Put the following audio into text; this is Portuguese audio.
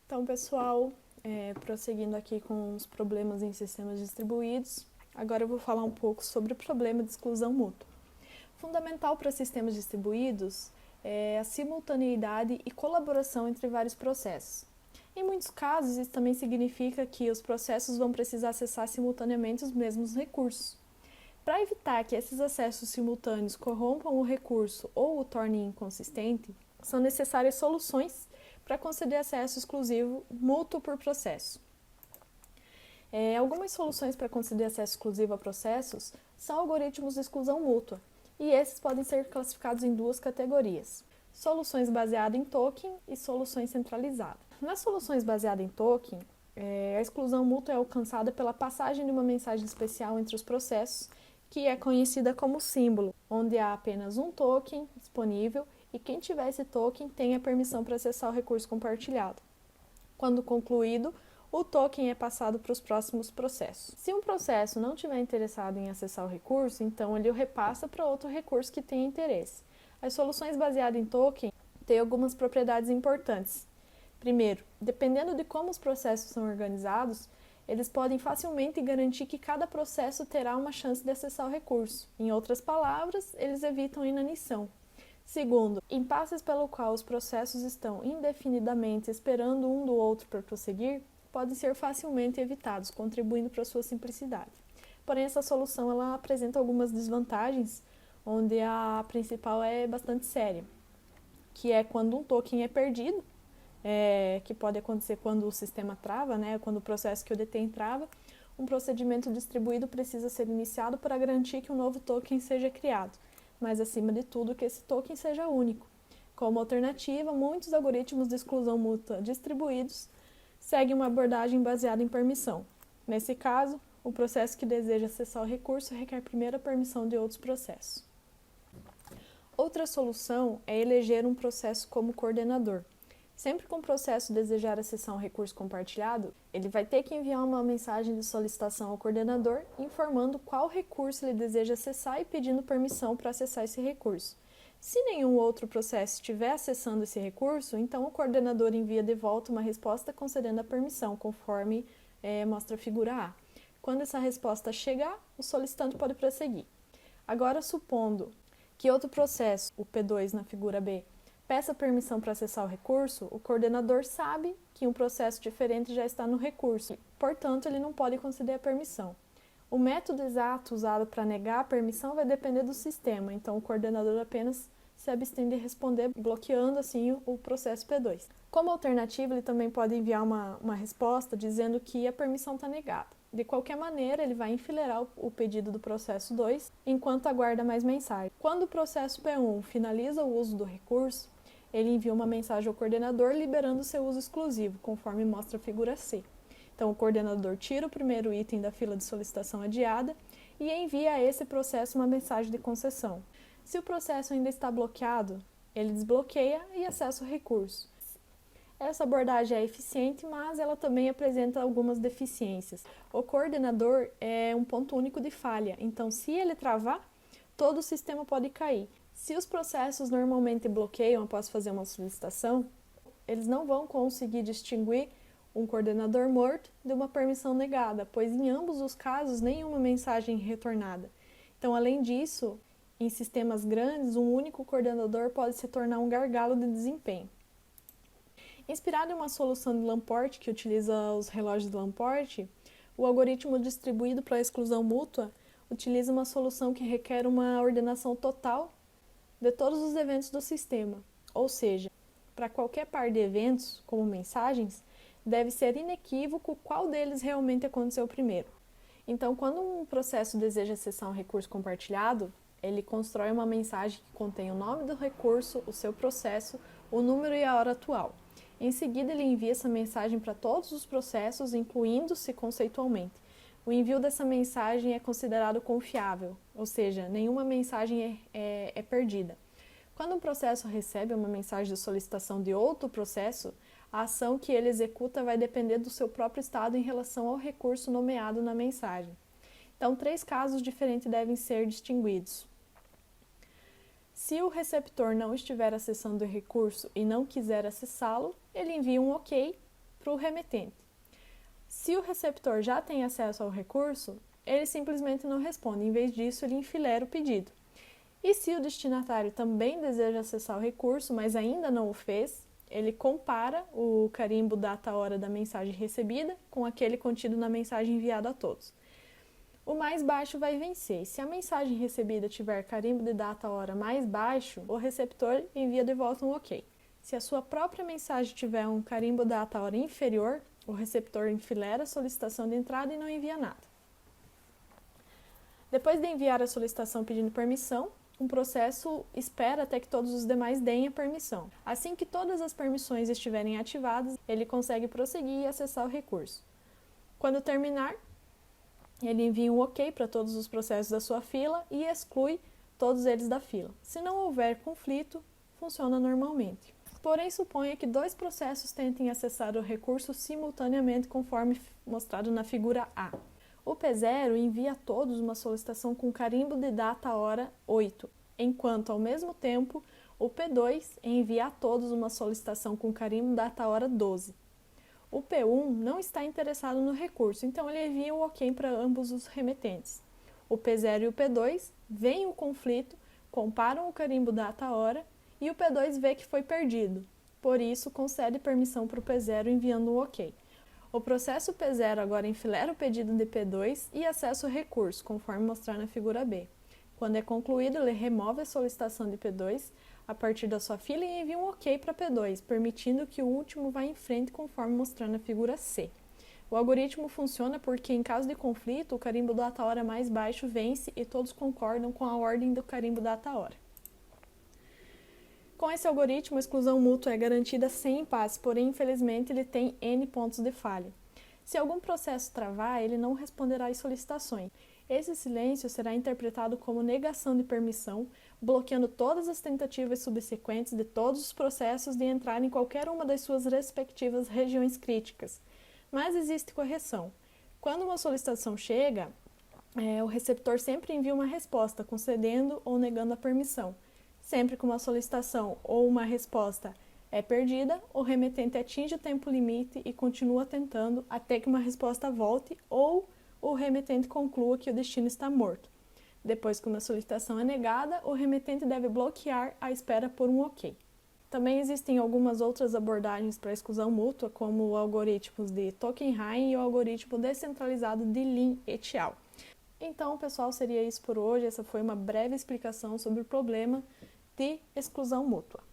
Então, pessoal, prosseguindo aqui com os problemas em sistemas distribuídos, agora eu vou falar um pouco sobre o problema de exclusão mútua. Fundamental para sistemas distribuídos é a simultaneidade e colaboração entre vários processos. Em muitos casos, isso também significa que os processos vão precisar acessar simultaneamente os mesmos recursos. Para evitar que esses acessos simultâneos corrompam o recurso ou o tornem inconsistente, são necessárias soluções para conceder acesso exclusivo mútuo por processo. Algumas soluções para conceder acesso exclusivo a processos são algoritmos de exclusão mútua, e esses podem ser classificados em duas categorias: soluções baseadas em token e soluções centralizadas. Nas soluções baseadas em token, a exclusão mútua é alcançada pela passagem de uma mensagem especial entre os processos, que é conhecida como símbolo, onde há apenas um token disponível e quem tiver esse token tem a permissão para acessar o recurso compartilhado. Quando concluído, o token é passado para os próximos processos. Se um processo não estiver interessado em acessar o recurso, então ele o repassa para outro recurso que tenha interesse. As soluções baseadas em token têm algumas propriedades importantes. Primeiro, dependendo de como os processos são organizados, eles podem facilmente garantir que cada processo terá uma chance de acessar o recurso. Em outras palavras, eles evitam a inanição. Segundo, impasses pelo qual os processos estão indefinidamente esperando um do outro para prosseguir podem ser facilmente evitados, contribuindo para a sua simplicidade. Porém, essa solução ela apresenta algumas desvantagens, onde a principal é bastante séria, que é quando um token é perdido, que pode acontecer quando o sistema trava, quando o processo que o detém trava, um procedimento distribuído precisa ser iniciado para garantir que um novo token seja criado, mas acima de tudo que esse token seja único. Como alternativa, muitos algoritmos de exclusão mútua distribuídos seguem uma abordagem baseada em permissão. Nesse caso, o processo que deseja acessar o recurso requer primeiro a permissão de outros processos. Outra solução é eleger um processo como coordenador. Sempre que um processo desejar acessar um recurso compartilhado, ele vai ter que enviar uma mensagem de solicitação ao coordenador informando qual recurso ele deseja acessar e pedindo permissão para acessar esse recurso. Se nenhum outro processo estiver acessando esse recurso, então o coordenador envia de volta uma resposta concedendo a permissão, conforme mostra a figura A. Quando essa resposta chegar, o solicitante pode prosseguir. Agora, supondo que outro processo, o P2 na figura B, peça permissão para acessar o recurso, o coordenador sabe que um processo diferente já está no recurso, portanto, ele não pode conceder a permissão. O método exato usado para negar a permissão vai depender do sistema, então o coordenador apenas se abstém de responder, bloqueando assim o processo P2. Como alternativa, ele também pode enviar uma resposta dizendo que a permissão está negada. De qualquer maneira, ele vai enfileirar o pedido do processo 2 enquanto aguarda mais mensagem. Quando o processo P1 finaliza o uso do recurso, ele envia uma mensagem ao coordenador liberando seu uso exclusivo, conforme mostra a figura C. Então, o coordenador tira o primeiro item da fila de solicitação adiada e envia a esse processo uma mensagem de concessão. Se o processo ainda está bloqueado, ele desbloqueia e acessa o recurso. Essa abordagem é eficiente, mas ela também apresenta algumas deficiências. O coordenador é um ponto único de falha, então se ele travar, todo o sistema pode cair. Se os processos normalmente bloqueiam após fazer uma solicitação, eles não vão conseguir distinguir um coordenador morto de uma permissão negada, pois em ambos os casos nenhuma mensagem é retornada. Então, além disso, em sistemas grandes, um único coordenador pode se tornar um gargalo de desempenho. Inspirado em uma solução de Lamport que utiliza os relógios de Lamport, o algoritmo distribuído para a exclusão mútua utiliza uma solução que requer uma ordenação total de todos os eventos do sistema, ou seja, para qualquer par de eventos, como mensagens, deve ser inequívoco qual deles realmente aconteceu primeiro. Então, quando um processo deseja acessar um recurso compartilhado, ele constrói uma mensagem que contém o nome do recurso, o seu processo, o número e a hora atual. Em seguida, ele envia essa mensagem para todos os processos, incluindo-se conceitualmente. O envio dessa mensagem é considerado confiável, ou seja, nenhuma mensagem é perdida. Quando um processo recebe uma mensagem de solicitação de outro processo, a ação que ele executa vai depender do seu próprio estado em relação ao recurso nomeado na mensagem. Então, 3 casos diferentes devem ser distinguidos. Se o receptor não estiver acessando o recurso e não quiser acessá-lo, ele envia um OK para o remetente. Se o receptor já tem acesso ao recurso, ele simplesmente não responde, em vez disso ele enfileira o pedido. E se o destinatário também deseja acessar o recurso, mas ainda não o fez, ele compara o carimbo data-hora da mensagem recebida com aquele contido na mensagem enviada a todos. O mais baixo vai vencer. Se a mensagem recebida tiver carimbo de data-hora mais baixo, o receptor envia de volta um OK. Se a sua própria mensagem tiver um carimbo data-hora inferior, o receptor enfileira a solicitação de entrada e não envia nada. Depois de enviar a solicitação pedindo permissão, um processo espera até que todos os demais deem a permissão. Assim que todas as permissões estiverem ativadas, ele consegue prosseguir e acessar o recurso. Quando terminar, ele envia um OK para todos os processos da sua fila e exclui todos eles da fila. Se não houver conflito, funciona normalmente. Porém, suponha que dois processos tentem acessar o recurso simultaneamente, conforme mostrado na figura A. O P0 envia a todos uma solicitação com carimbo de data-hora 8, enquanto, ao mesmo tempo, o P2 envia a todos uma solicitação com carimbo data-hora 12. O P1 não está interessado no recurso, então ele envia o OK para ambos os remetentes. O P0 e o P2 veem o conflito, comparam o carimbo data-hora e o P2 vê que foi perdido. Por isso, concede permissão para o P0 enviando um OK. O processo P0 agora enfileira o pedido de P2 e acessa o recurso, conforme mostrar na figura B. Quando é concluído, ele remove a solicitação de P2 a partir da sua fila e envia um OK para P2, permitindo que o último vá em frente, conforme mostrar na figura C. O algoritmo funciona porque, em caso de conflito, o carimbo data-hora mais baixo vence e todos concordam com a ordem do carimbo data-hora. Com esse algoritmo, a exclusão mútua é garantida sem impasse, porém, infelizmente, ele tem N pontos de falha. Se algum processo travar, ele não responderá às solicitações. Esse silêncio será interpretado como negação de permissão, bloqueando todas as tentativas subsequentes de todos os processos de entrar em qualquer uma das suas respectivas regiões críticas. Mas existe correção. Quando uma solicitação chega, o receptor sempre envia uma resposta, concedendo ou negando a permissão. Sempre que uma solicitação ou uma resposta é perdida, o remetente atinge o tempo limite e continua tentando até que uma resposta volte ou o remetente conclua que o destino está morto. Depois que uma solicitação é negada, o remetente deve bloquear a espera por um OK. Também existem algumas outras abordagens para a exclusão mútua, como algoritmos de Tockenheim e o algoritmo descentralizado de Lin et al. Então, pessoal, seria isso por hoje. Essa foi uma breve explicação sobre o problema de exclusão mútua.